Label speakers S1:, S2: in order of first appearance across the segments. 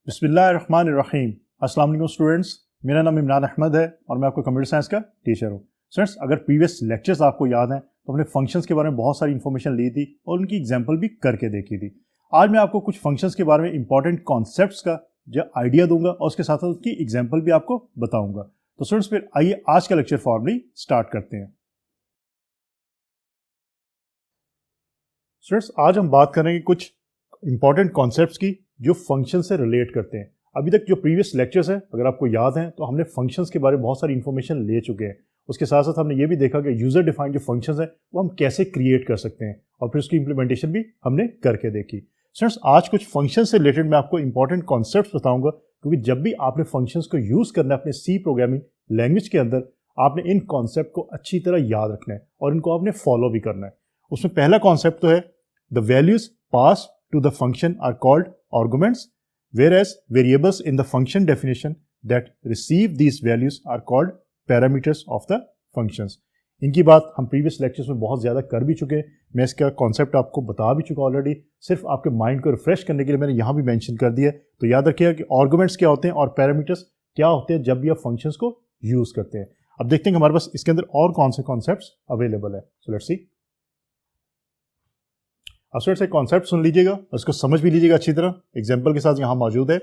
S1: बिस्मिल्लाहिर्रहमानिर्रहीम। अस्सलाम वालेकुम स्टूडेंट्स, मेरा नाम इमरान अहमद है और मैं आपको कंप्यूटर साइंस का टीचर हूँ। स्टूडेंट्स, अगर प्रीवियस लेक्चर्स आपको याद हैं तो हमने फंक्शंस के बारे में बहुत सारी इन्फॉर्मेशन ली थी और उनकी एग्जांपल भी करके देखी थी। आज मैं आपको कुछ फंक्शंस के बारे में इंपॉर्टेंट कॉन्सेप्ट्स का जो आइडिया दूंगा और उसके साथ साथ उसकी एग्जाम्पल भी आपको बताऊंगा। तो स्टूडेंट्स, फिर आइए आज का लेक्चर फॉर्मली स्टार्ट करते हैं। स्टूडेंट्स, आज हम बात करेंगे कुछ इंपॉर्टेंट कॉन्सेप्ट्स की जो फंक्शन से रिलेट करते हैं। अभी तक जो प्रीवियस लेक्चर्स हैं, अगर आपको याद हैं, तो हमने फंक्शंस के बारे में बहुत सारी इन्फॉर्मेशन ले चुके हैं। उसके साथ साथ हमने ये भी देखा कि यूजर डिफाइंड जो फंक्शंस हैं वो हम कैसे क्रिएट कर सकते हैं और फिर उसकी इंप्लीमेंटेशन भी हमने करके देखी। स्टूडेंट्स, आज कुछ फंक्शन से रिलेटेड मैं आपको इंपॉर्टेंट कॉन्सेप्ट्स बताऊंगा, क्योंकि जब भी आपने फंक्शंस को यूज करना है अपने सी प्रोग्रामिंग लैंग्वेज के अंदर, आपने इन कॉन्सेप्ट को अच्छी तरह याद रखना है और इनको आपने फॉलो भी करना है। उसमें पहला कॉन्सेप्ट तो है the values pass to the function are called arguments, whereas variables in the function definition that receive these values are called parameters of the functions. इनकी बात हम प्रीवियस लेक्चर्स में बहुत ज़्यादा कर भी चुके हैं। मैं इसका कॉन्सेप्ट आपको बता भी चुका ऑलरेडी। सिर्फ आपके माइंड को रिफ्रेश करने के लिए मैंने यहाँ भी मेंशन कर दिया है। तो याद रखिएगा कि आर्गुमेंट्स क्या होते हैं और पैरामीटर्स क्या होते हैं जब भी आप फंक्शंस को यूज़ करते हैं। अब देखते हैं कि हमारे पास इसके अंदर और कौन से कॉन्सेप्ट्स अवेलेबल है। So let's see. अब से कॉन्सेप्ट सुन लीजिएगा, उसको समझ भी लीजिएगा अच्छी तरह। एग्जाम्पल के साथ यहां मौजूद है।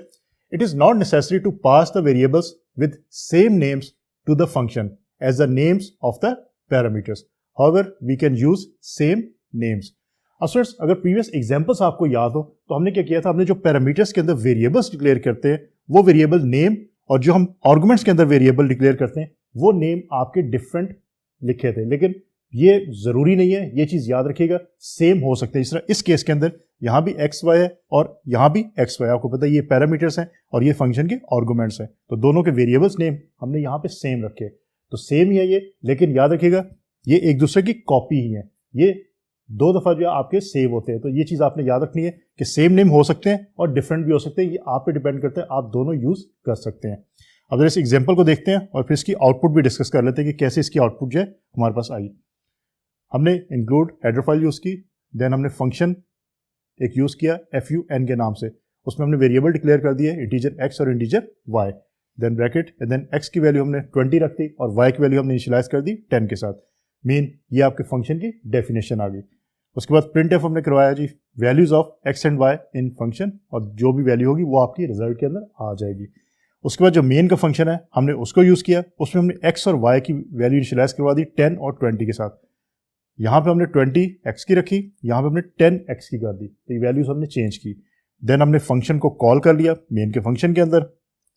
S1: It is not necessary to pass the variables with same names to the function as the names of the parameters, however we can use same names. अब स्टूडेंट्स, अगर प्रीवियस एग्जाम्पल्स आपको याद हो तो हमने क्या किया था, हमने जो पैरामीटर्स के अंदर वेरिएबल्स डिक्लेयर करते हैं वो वेरिएबल नेम, और जो हम आर्गुमेंट्स के अंदर वेरिएबल डिक्लेयर करते हैं वो नेम आपके डिफरेंट लिखे थे। लेकिन ये जरूरी नहीं है, ये चीज याद रखिएगा, सेम हो सकते हैं। इस तरह इस केस के अंदर यहां भी एक्स वाई है और यहां भी एक्स वाई। आपको पता है ये पैरामीटर्स हैं और ये फंक्शन के आर्गुमेंट्स हैं, तो दोनों के वेरिएबल्स नेम हमने यहां पे सेम रखे। तो सेम ही है ये, लेकिन याद रखिएगा ये एक दूसरे की कॉपी ही है। ये दो दफा जो आपके सेव होते हैं, तो ये चीज आपने याद रखनी है कि सेम नेम हो सकते हैं और डिफरेंट भी हो सकते हैं। ये आप पे डिपेंड करते हैं, आप दोनों यूज कर सकते हैं। अब इस एग्जाम्पल को देखते हैं और फिर इसकी आउटपुट भी डिस्कस कर लेते हैं कि कैसे इसकी आउटपुट जो है हमारे पास आई। हमने इंक्लूड हेडर फाइल यूज़ की, देन हमने फंक्शन एक यूज़ किया fun के नाम से। उसमें हमने वेरिएबल डिक्लेयर कर दिए, इंटीजर x और integer y, then bracket, then x की वैल्यू हमने 20 रख दी और y की वैल्यू हमने इनिशियलाइज कर दी 10 के साथ। मीन ये आपके फंक्शन की डेफिनेशन आ गई। उसके बाद प्रिंट एफ हमने करवाया जी, values of x and y in function, और जो भी वैल्यू होगी वो आपकी रिजल्ट के अंदर आ जाएगी। उसके बाद जो मेन का फंक्शन है हमने उसको यूज़ किया, उसमें हमने x और y की वैल्यू इनिशियलाइज करवा दी 10 और 20 के साथ। यहाँ पे हमने 20x की रखी, यहाँ पे हमने 10x की कर दी, तो ये वैल्यूज हमने चेंज की। देन हमने फंक्शन को कॉल कर लिया मेन के फंक्शन के अंदर,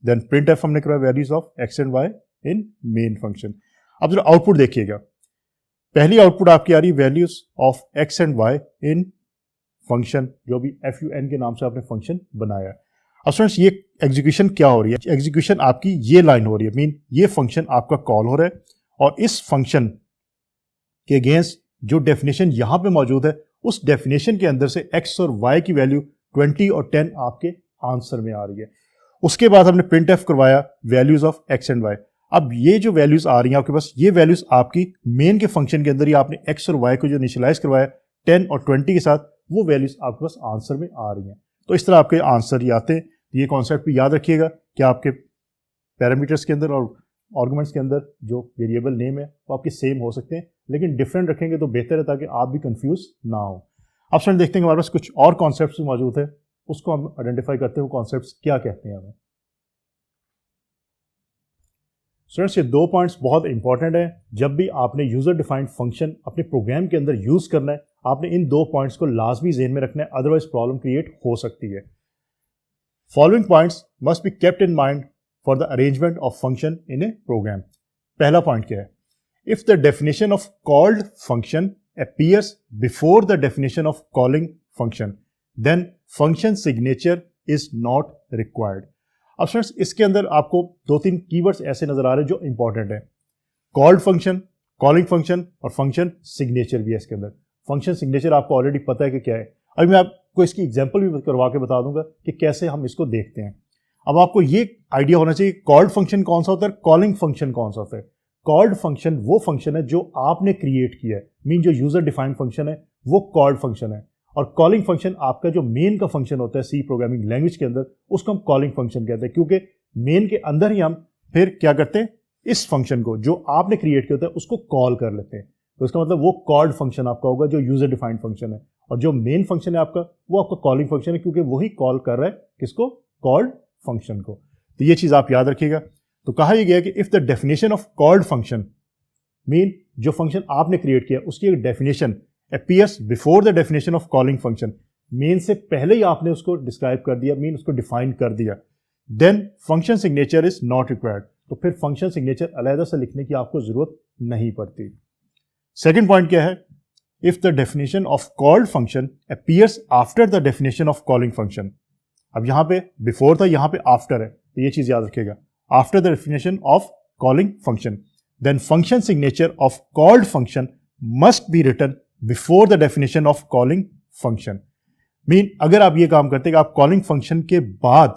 S1: देन प्रिंट एफ हमने करवाया values of x and y in main function. अब जरा आउटपुट देखिएगा, पहली आउटपुट आपकी आ रही values of x and y in function, जो भी fun के नाम से आपने फंक्शन बनाया। अब स्टूडेंट्स, ये एग्जीक्यूशन क्या हो रही है? एग्जीक्यूशन आपकी ये लाइन हो रही है, मीन ये फंक्शन आपका कॉल हो रहा है और इस फंक्शन के अगेंस्ट जो डेफिनेशन यहां पे मौजूद है उस डेफिनेशन के अंदर से x और y की वैल्यू 20 और 10 आपके आंसर में आ रही है। उसके बाद हमने प्रिंट एफ करवाया values of x and y। अब ये जो वैल्यूज आ रही हैं आपके पास, ये वैल्यूज आपकी मेन के फंक्शन के अंदर ही आपने x और y को जो इनिशियलाइज करवाया 10 और 20 के साथ, वो वैल्यूज आपके पास आंसर में आ रही हैं। तो इस तरह आपके आंसर ही आते हैं। ये कॉन्सेप्ट भी याद रखिएगा कि आपके पैरामीटर्स के अंदर और आर्गुमेंट्स के अंदर जो वेरिएबल नेम है वो आपके सेम हो सकते हैं, लेकिन डिफरेंट रखेंगे तो बेहतर है ताकि आप भी कंफ्यूज ना हो। अब स्टूडेंट, देखते हैं हमारे पास कुछ और कॉन्सेप्ट्स मौजूद है, उसको हम आइडेंटिफाई करते हैं, कॉन्सेप्ट्स क्या कहते हैं हमें। स्टूडेंट्स, ये दो पॉइंट्स बहुत इंपॉर्टेंट हैं। जब भी आपने यूजर डिफाइंड फंक्शन अपने प्रोग्राम के अंदर यूज करना है, आपने इन दो पॉइंट्स को लाजमी ज़हन में रखना है, अदरवाइज प्रॉब्लम क्रिएट हो सकती है। Following points must be kept in mind for the arrangement of function in a program. पहला पॉइंट क्या है? If the definition of called function appears before the definition of calling function, then function signature is not required. अब friends, इसके अंदर आपको दो तीन keywords ऐसे नजर आ रहे हैं जो इंपॉर्टेंट है। कॉल्ड फंक्शन, कॉलिंग फंक्शन और फंक्शन सिग्नेचर भी है इसके अंदर। फंक्शन सिग्नेचर आपको ऑलरेडी पता है कि क्या है। अभी मैं आपको इसकी एग्जाम्पल भी करवा के बता दूंगा कि कैसे हम इसको देखते हैं। अब आपको ये आइडिया होना चाहिए कॉल्ड फंक्शन कौन सा होता है, कॉलिंग फंक्शन कौन सा होता है। कॉल्ड फंक्शन वो फंक्शन है जो आपने क्रिएट किया है, मीन जो यूजर डिफाइंड फंक्शन है वो कॉल्ड फंक्शन है, और कॉलिंग फंक्शन आपका जो मेन का फंक्शन होता है सी प्रोग्रामिंग लैंग्वेज के अंदर, उसको हम कॉलिंग फंक्शन कहते हैं, क्योंकि मेन के अंदर ही हम फिर क्या करते हैं, इस फंक्शन को जो आपने क्रिएट किया होता है उसको कॉल कर लेते हैं। तो इसका मतलब वो कॉल्ड फंक्शन आपका होगा जो यूजर डिफाइंड फंक्शन है, और जो मेन फंक्शन है आपका वो आपका कॉलिंग फंक्शन है, क्योंकि वही कॉल कर रहा है किसको, कॉल्ड फंक्शन को। तो ये चीज आप याद रखिएगा। तो कहा यह गया कि if the definition of called function mean जो फंक्शन आपने क्रिएट किया उसकी एक definition appears before the definition of calling function, main से पहले ही आपने उसको डिस्क्राइब कर दिया, मीन उसको डिफाइन कर दिया, then function signature is not required. तो फिर फंक्शन सिग्नेचर अलग से लिखने की आपको जरूरत नहीं पड़ती। सेकेंड पॉइंट क्या है, if the definition of called function appears after the definition of calling function. अब यहां पे बिफोर था, यहां पे आफ्टर है, तो ये चीज याद रखिएगा, after the definition of calling function, then function signature of called function must be written before the definition of calling function. Mean अगर आप ये काम करते हैं कि आप कॉलिंग फंक्शन के बाद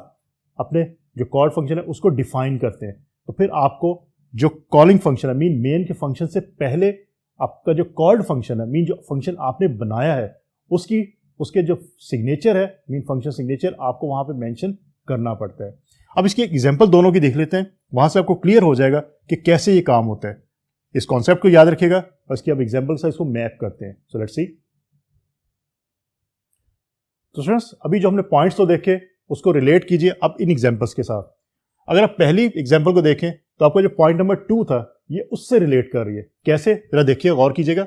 S1: अपने जो कॉल्ड फंक्शन है उसको डिफाइन करते हैं, तो फिर आपको जो कॉलिंग फंक्शन है मीन मेन के फंक्शन से पहले आपका जो कॉल्ड फंक्शन है मीन जो फंक्शन आपने बनाया है उसके जो सिग्नेचर है मीन फंक्शन सिग्नेचर आपको वहां पे मेंशन करना पड़ता है। अब इसकी एक एग्जांपल दोनों की देख लेते हैं, वहां से आपको क्लियर हो जाएगा कि कैसे ये काम होता है। इस कॉन्सेप्ट को याद रखिएगा और इसकी अब एग्जांपल से इसको मैप करते हैं। So let's see. तो स्टूडेंट्स अभी जो हमने पॉइंट्स तो देखे उसको रिलेट कीजिए अब इन एग्जांपल्स के साथ। अगर आप पहली एग्जांपल को देखें तो आपका जो पॉइंट नंबर 2 था ये उससे रिलेट कर रही है। कैसे, जरा देखिए, गौर कीजिएगा।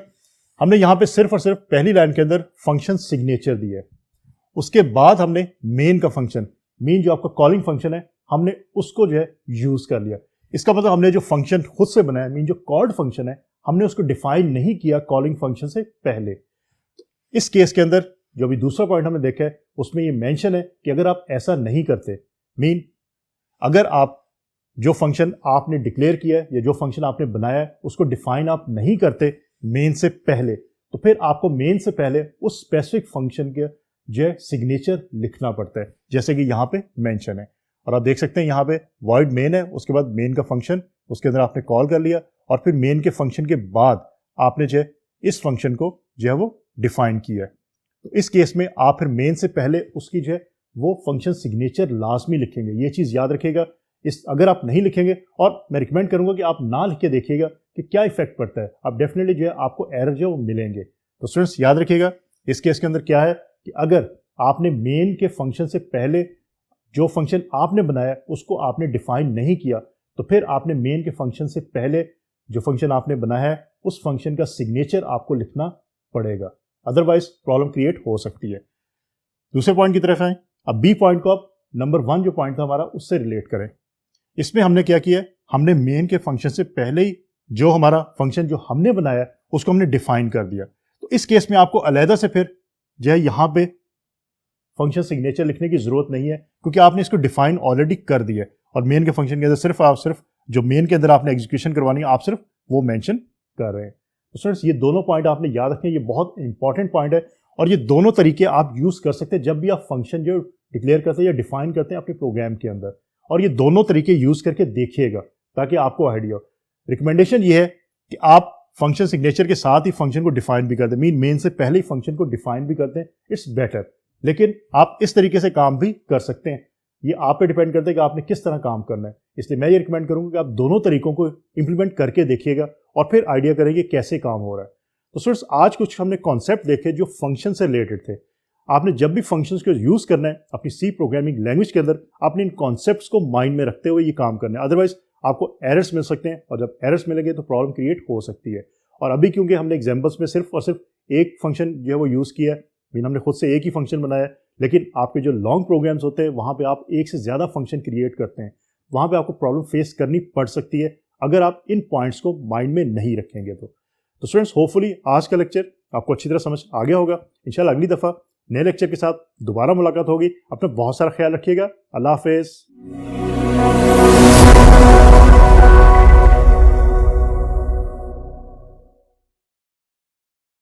S1: हमने यहां पे सिर्फ और सिर्फ पहली लाइन के अंदर फंक्शन सिग्नेचर दिया है, उसके बाद हमने मेन का फंक्शन मीन जो आपका कॉलिंग फंक्शन है हमने उसको जो है यूज कर लिया। इसका मतलब हमने जो फंक्शन खुद से बनाया मीन जो कॉल्ड फंक्शन है हमने उसको डिफाइन नहीं किया कॉलिंग फंक्शन से पहले। इस केस के अंदर जो अभी दूसरा पॉइंट हमने देखा है उसमें ये मेंशन है कि अगर आप ऐसा नहीं करते मीन अगर आप जो फंक्शन आपने डिक्लेयर किया है या जो फंक्शन आपने बनाया है उसको डिफाइन आप नहीं करते मेन से पहले, तो फिर आपको मेन से पहले उस स्पेसिफिक फंक्शन के जो सिग्नेचर लिखना पड़ता है, जैसे कि यहाँ पे मेंशन है। और आप देख सकते हैं यहाँ पे वॉइड मेन है, उसके बाद मेन का फंक्शन, उसके अंदर आपने कॉल कर लिया और फिर मेन के फंक्शन के बाद आपने जो है इस फंक्शन को जो है वो डिफाइन किया है। तो इस केस में आप फिर मेन से पहले उसकी जो है वो फंक्शन सिग्नेचर लाजमी लिखेंगे। ये चीज याद रखिएगा। अगर आप नहीं लिखेंगे, और मैं रिकमेंड करूंगा कि आप ना लिख के देखिएगा कि क्या इफेक्ट पड़ता है, आप डेफिनेटली जो है आपको एरर जो मिलेंगे। तो स्टूडेंट्स याद रखिएगा इस केस के अंदर क्या है कि अगर आपने मेन के फंक्शन से पहले जो फंक्शन आपने बनाया उसको आपने डिफाइन नहीं किया, तो फिर आपने मेन के फंक्शन से पहले जो फंक्शन आपने बनाया है उस फंक्शन का सिग्नेचर आपको लिखना पड़ेगा, अदरवाइज प्रॉब्लम क्रिएट हो सकती है। दूसरे पॉइंट की तरफ आए। अब बी पॉइंट को आप नंबर 1 जो पॉइंट था हमारा उससे रिलेट करें। इसमें हमने क्या किया, हमने मेन के फंक्शन से पहले ही जो हमारा फंक्शन जो हमने बनाया उसको हमने डिफाइन कर दिया। तो इस केस में आपको अलहदा से फिर जो है यहाँ पे फंक्शन सिग्नेचर लिखने की जरूरत नहीं है, क्योंकि आपने इसको डिफाइन ऑलरेडी कर दिया है और मेन के फंक्शन के अंदर सिर्फ जो मेन के अंदर आपने एग्जीक्यूशन करवानी है आप सिर्फ वो मेंशन कर रहे हैं। तो स्टूडेंट्स ये दोनों पॉइंट आपने याद रखें, ये बहुत इंपॉर्टेंट पॉइंट है और ये दोनों तरीके आप यूज कर सकते हैं जब भी आप फंक्शन जो डिक्लेयर करते हैं या डिफाइन करते हैं अपने प्रोग्राम के अंदर, और ये दोनों तरीके यूज करके देखिएगा ताकि आपको आइडिया हो। रिकमेंडेशन ये है कि आप फंक्शन सिग्नेचर के साथ ही फंक्शन को डिफाइन भी करते हैं, मेन से पहले ही फंक्शन को डिफाइन भी करते हैं, इट्स बेटर। लेकिन आप इस तरीके से काम भी कर सकते हैं, ये आप पे डिपेंड करता है कि आपने किस तरह काम करना है। इसलिए मैं ये रिकमेंड करूंगा कि आप दोनों तरीकों को इंप्लीमेंट करके देखिएगा और फिर आइडिया करेंगे कैसे काम हो रहा है। तो स्टूडेंट्स आज कुछ हमने कॉन्सेप्ट देखे जो फंक्शन से रिलेटेड थे। आपने जब भी फंक्शंस को यूज करना है अपनी सी प्रोग्रामिंग लैंग्वेज के अंदर, आपने इन कॉन्सेप्ट्स को माइंड में रखते हुए ये काम करना है, अदरवाइज आपको एरर्स मिल सकते हैं और जब एरर्स मिलेंगे तो प्रॉब्लम क्रिएट हो सकती है। और अभी क्योंकि हमने एग्जांपल्स में सिर्फ और सिर्फ एक फंक्शन जो है वो यूज किया है, मीन हमने खुद से एक ही फंक्शन बनाया है, लेकिन आपके जो लॉन्ग प्रोग्राम्स होते हैं वहां पे आप एक से ज्यादा फंक्शन क्रिएट करते हैं, वहां पे आपको प्रॉब्लम फेस करनी पड़ सकती है अगर आप इन पॉइंट्स को माइंड में नहीं रखेंगे। तो स्टूडेंट्स होपफुली आज का लेक्चर आपको अच्छी तरह समझ आ गया होगा। इंशाल्लाह अगली दफा नए लेक्चर के साथ दोबारा मुलाकात होगी। अपना बहुत सारा ख्याल रखिएगा। अल्लाह हाफिज।